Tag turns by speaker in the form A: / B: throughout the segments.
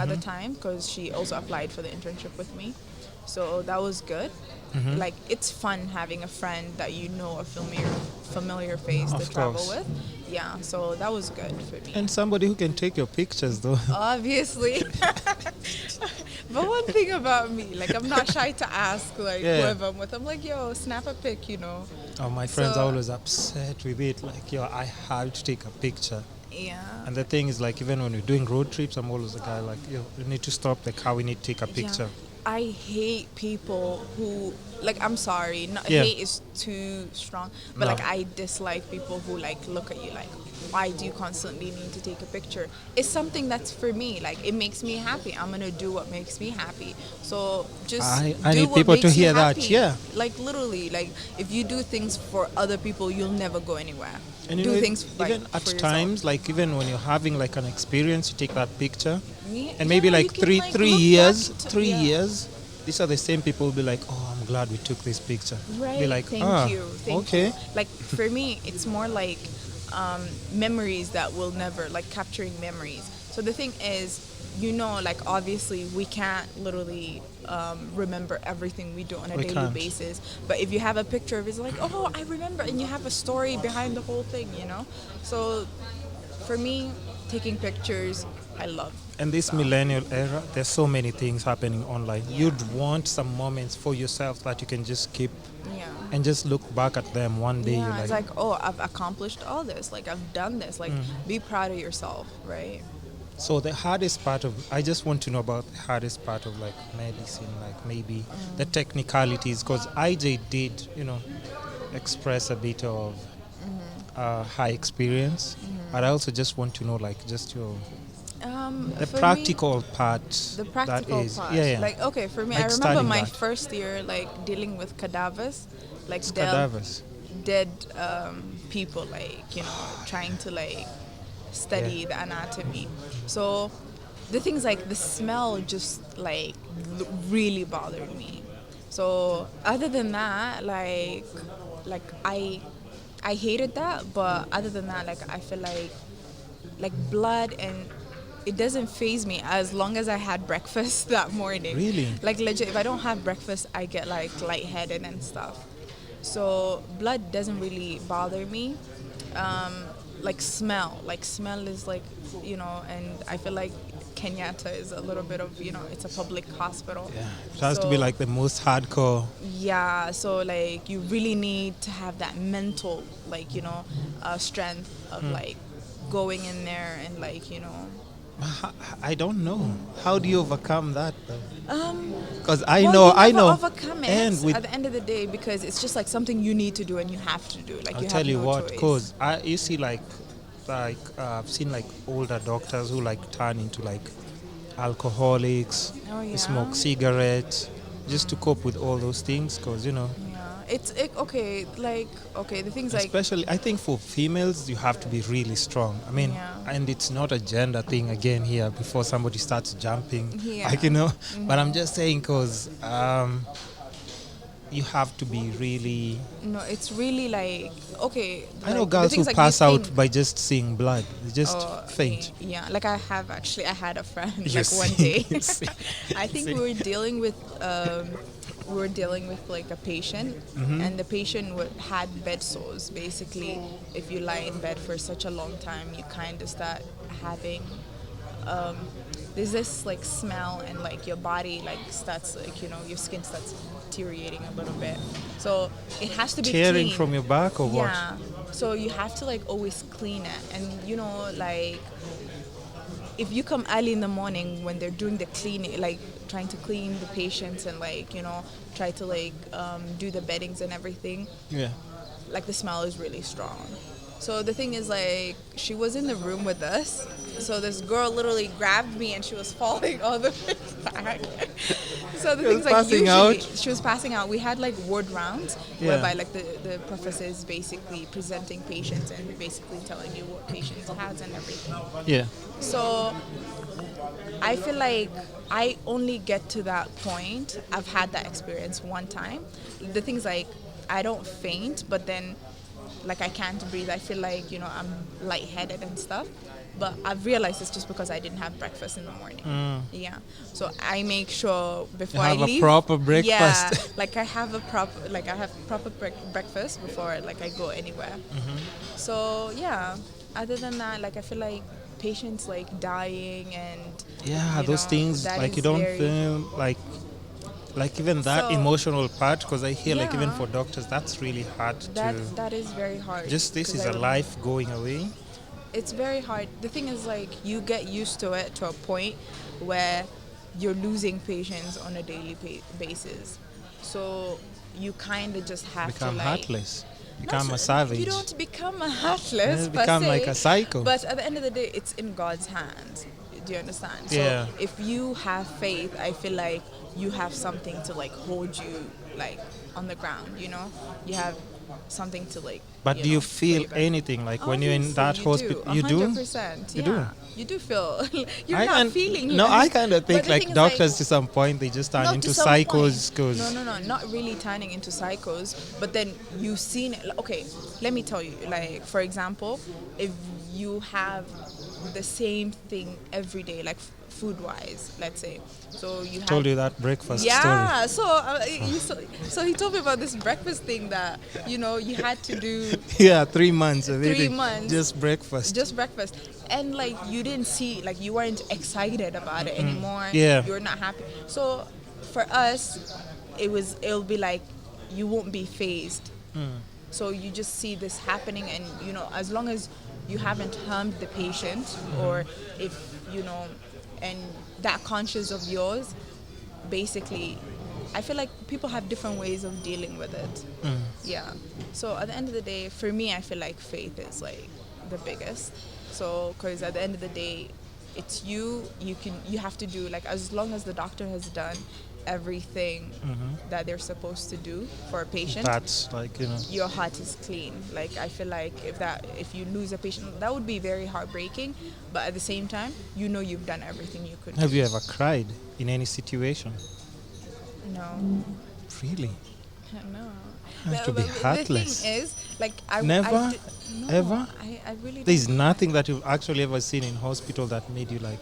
A: at the time because she also applied for the internship with me. So that was good. Like, it's fun having a friend that you know, a familiar face to
B: Of
A: travel
B: course.
A: with. Yeah, so that was good for me.
B: And somebody who can take your pictures, though.
A: Obviously. But one thing about me, like, I'm not shy to ask, like,
B: Yeah.
A: whoever I'm with. I'm like, yo, snap a pic, you know.
B: Oh, my friends
A: So,
B: are always upset with it. Like, yo, I have to take a picture.
A: yeah.
B: And the thing is, like, even when we're doing road trips, I'm always the guy, like, yo, we need to stop the car, we need to take a picture.
A: Yeah. I hate people who, like, I'm sorry, not,
B: Yeah.
A: hate is too strong, but
B: No.
A: like, I dislike people who like look at you like, why do you constantly need to take a picture? It's something that's for me, like, it makes me happy. I'm gonna do what makes me happy. So just
B: I
A: do
B: need
A: what
B: people to
A: makes you
B: hear that,
A: happy.
B: yeah.
A: Like, literally, like, if you do things for other people, you'll never go anywhere.
B: And you
A: Do
B: know,
A: things like,
B: even at
A: for yourself.
B: times, like even when you're having like an experience, you take that picture,
A: Yeah,
B: and maybe
A: you
B: like
A: can,
B: three
A: like,
B: three
A: look
B: years,
A: back to-
B: 3
A: yeah.
B: years, these are the same people who be like, oh, I'm glad we took this picture.
A: Right.
B: Be like,
A: Thank you.
B: okay.
A: You. Like, for me, it's more like memories that will never, like, capturing memories. So the thing is, you know, like, obviously we can't literally remember everything we do on a
B: We
A: daily
B: can't.
A: basis. But if you have a picture of it, it's like, oh, I remember, and you have a story behind the whole thing, you know. So for me, taking pictures, I love.
B: And this millennial era, there's so many things happening online.
A: Yeah.
B: You'd want some moments for yourself that you can just keep
A: Yeah.
B: and just look back at them one day.
A: Yeah,
B: You're
A: it's
B: like,
A: like, oh, I've accomplished all this. Like, I've done this. Like, be proud of yourself, right?
B: so the hardest part of, I just want to know about the hardest part of like medicine, like maybe the technicalities, because IJ did, express a bit of high experience, but I also just want to know like just your the
A: For me,
B: practical part.
A: the practical
B: that is,
A: part.
B: Yeah, yeah.
A: Like, okay, for me,
B: Like
A: I remember
B: studying
A: my
B: that.
A: first year, like, dealing with cadavers, like,
B: Cadavers.
A: dead people, like, you know, trying to, like, study
B: Yeah.
A: the anatomy. So the things like the smell just, like, really bothered me. So other than that, like I hated that, but other than that, like, I feel like blood, and it doesn't faze me as long as I had breakfast that morning.
B: Really?
A: Like, legit, if I don't have breakfast, I get like lightheaded and stuff. So blood doesn't really bother me. Like smell is like, you know, and I feel like Kenyatta is a little bit of, you know, it's a public hospital.
B: Yeah, it has to be
A: So-
B: like the most hardcore.
A: Yeah, so like you really need to have that mental, like, you know, strength of like going in there and, like, you know.
B: I don't know. How do you overcome that though? Because
A: Well, you never overcome it
B: and with
A: at the end of the day, because it's just like something you need to do and you have to do. Like,
B: I'll
A: you
B: tell
A: have
B: you
A: no
B: what,
A: choice.
B: cause you see like I've seen like older doctors who like turn into like alcoholics,
A: Oh, yeah?
B: smoke cigarettes, just to cope with all those things. Cause
A: Yeah, okay. Like, okay, the things like,
B: especially I think for females you have to be really strong. I mean,
A: Yeah.
B: and it's not a gender thing again here. Before somebody starts jumping,
A: Yeah.
B: like But I'm just saying, cause you have to be really.
A: no, it's really like, okay.
B: I know
A: like, the
B: girls who
A: things like you
B: pass out
A: think-
B: by just seeing blood. They just
A: Oh,
B: faint.
A: Yeah, like I had a friend
B: You
A: like one
B: see,
A: day.
B: you see,
A: I think
B: see.
A: we were dealing with like a patient,
B: Mm-hmm.
A: and the patient had bed sores. Basically, if you lie in bed for such a long time, you kind of start having there's this like smell, and like your body like starts, like, you know, your skin starts deteriorating a little bit. So it has to be
B: Tearing
A: clean.
B: from your back or what?
A: Yeah. So you have to like always clean it, and you know, like, if you come early in the morning when they're doing the cleaning, like trying to clean the patients and, like, you know, try to like do the beddings and everything,
B: Yeah.
A: like the smell is really strong. So the thing is, like, she was in the room with us. So this girl literally grabbed me and she was falling all the way back. So the
B: She was
A: thing's like,
B: passing
A: usually
B: out?
A: she was passing out. We had like ward rounds
B: Yeah.
A: whereby like the professor is basically presenting patients and basically telling you what patients has and everything.
B: Yeah.
A: So I feel like I only get to that point. I've had that experience one time. The thing's like, I don't faint, but then like I can't breathe. I feel like, you know, I'm lightheaded and stuff. but I've realized it's just because I didn't have breakfast in the morning. Yeah, so I make sure before I
B: have
A: leave.
B: a proper breakfast.
A: Yeah, like I have proper breakfast before like I go anywhere. So yeah, other than that, like I feel like patients like dying and
B: Yeah,
A: you
B: those
A: know,
B: things
A: that
B: like
A: is
B: you don't
A: very
B: feel like even that
A: so
B: emotional part, because I hear like even
A: yeah,
B: for doctors that's really hard to
A: that is very hard.
B: just this
A: 'Cause
B: is
A: I
B: a
A: would-
B: life going away.
A: It's very hard. The thing is like you get used to it to a point where you're losing patients on a daily basis. So you kind of just have to
B: Become
A: like
B: heartless,
A: not
B: become a
A: so-
B: savage.
A: you don't become a heartless per
B: Become like
A: se,
B: a psycho.
A: but at the end of the day, it's in God's hands. Do you understand?
B: Yeah.
A: So if you have faith, I feel like you have something to like hold you like on the ground. You know, you have something to like.
B: But do you
A: know,
B: feel
A: put you back.
B: anything like when you're in
A: Obviously,
B: that hospital? You do?
A: 100%.
B: You
A: Yeah,
B: do?
A: you do feel. You're
B: I
A: not
B: can-
A: feeling.
B: No, I
A: like-
B: kind of
A: but
B: think
A: the
B: like
A: thing is,
B: doctors to some point they just turn
A: no,
B: into
A: to some
B: psychos.
A: point.
B: Cause
A: No, not really turning into psychos. But then you've seen it. Okay, let me tell you. Like for example, if you have the same thing every day, like food-wise, let's say, so you have.
B: told you that breakfast story.
A: Yeah, so he told me about this breakfast thing that you had to do
B: Yeah, 3 months of
A: 3
B: eating
A: months.
B: just breakfast.
A: just breakfast, and like you didn't see, like you weren't excited about it anymore.
B: Yeah.
A: You were not happy. So for us, it'll be like you won't be phased. So you just see this happening, and as long as you haven't harmed the patient, or if and that conscious of yours, basically, I feel like people have different ways of dealing with it. Yeah. So at the end of the day, for me, I feel like faith is like the biggest. So because at the end of the day, it's you have to do, like, as long as the doctor has done everything that they're supposed to do for a patient,
B: That's like,
A: your heart is clean. Like I feel like if you lose a patient, that would be very heartbreaking, but at the same time, you've done everything you could.
B: Have you ever cried in any situation?
A: No.
B: Really?
A: No.
B: Have to be
A: The
B: heartless.
A: thing is, like,
B: Never?
A: no,
B: Ever?
A: I really
B: There's
A: don't.
B: nothing that you've actually ever seen in hospital that made you like,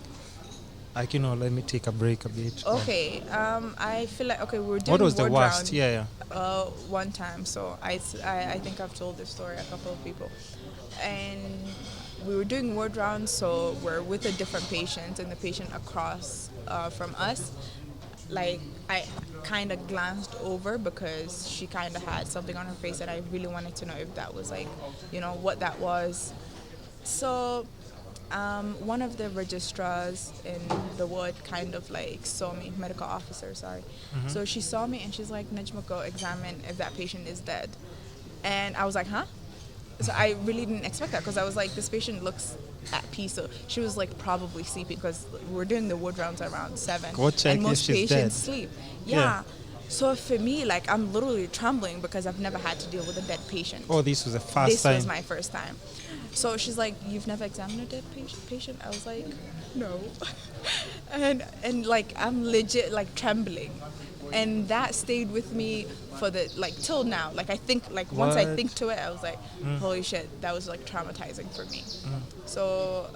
B: let me take a break a bit. or-
A: Okay, I feel like, okay, we were doing
B: What was the
A: ward
B: worst?
A: round,
B: Yeah.
A: one time. So I think I've told this story a couple of people, and we were doing ward rounds. So we're with a different patient, and the patient across from us, like I kind of glanced over because she kind of had something on her face, and I really wanted to know if that was like, what that was. So one of the registrars in the ward kind of like saw me, medical officer, sorry. So she saw me and she's like, Najma, go examine if that patient is dead. And I was like, huh? So I really didn't expect that, because I was like, this patient looks at peace. So she was like probably sleeping, because we're doing the ward rounds around 7.
B: Go check
A: and
B: if
A: most
B: she's
A: patients
B: dead.
A: sleep.
B: Yeah.
A: Yeah. So for me, like, I'm literally trembling because I've never had to deal with a dead patient.
B: Oh, this was the first
A: This
B: time.
A: was my first time. So she's like, you've never examined a dead patient? I was like, no. and like, I'm legit like trembling. And that stayed with me for till now. Like I think, like once I
B: What?
A: think to it, I was like, holy shit, that was like traumatizing for me. So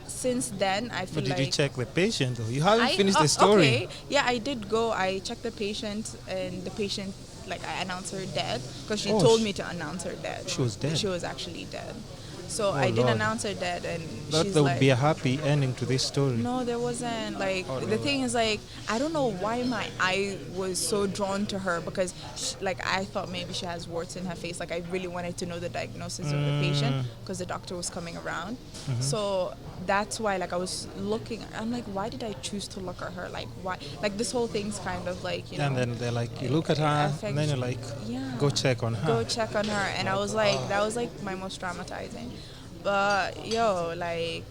A: since then, I feel
B: But did
A: like,
B: you check the patient though? You haven't finished the
A: oh,
B: story.
A: Okay, yeah, I did go. I checked the patient, and the patient, like, I announced her dead, because she
B: Oh,
A: told me to announce her dead.
B: She was dead?
A: She was actually dead. So I did
B: Lord.
A: announce her dead, and
B: Thought
A: she's
B: there would
A: like,
B: be a happy ending to this story.
A: no, there wasn't. Like,
B: Oh,
A: the
B: Lord.
A: thing is, like, I don't know why my eye was so drawn to her, because, I thought maybe she has warts in her face. Like, I really wanted to know the diagnosis of the patient, because the doctor was coming around. So that's why, like, I was looking. I'm like, why did I choose to look at her? Like, why? Like, this whole thing's kind of like,
B: And then they're like, you look at her, and then you're like,
A: yeah,
B: go check on her.
A: go check on her. And I was like, that was like my most traumatizing. But like,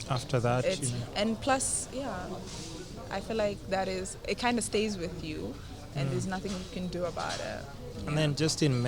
B: After that,
A: it's, and plus, yeah, I feel like it kind of stays with you, and there's nothing you can do about it.
B: and then just in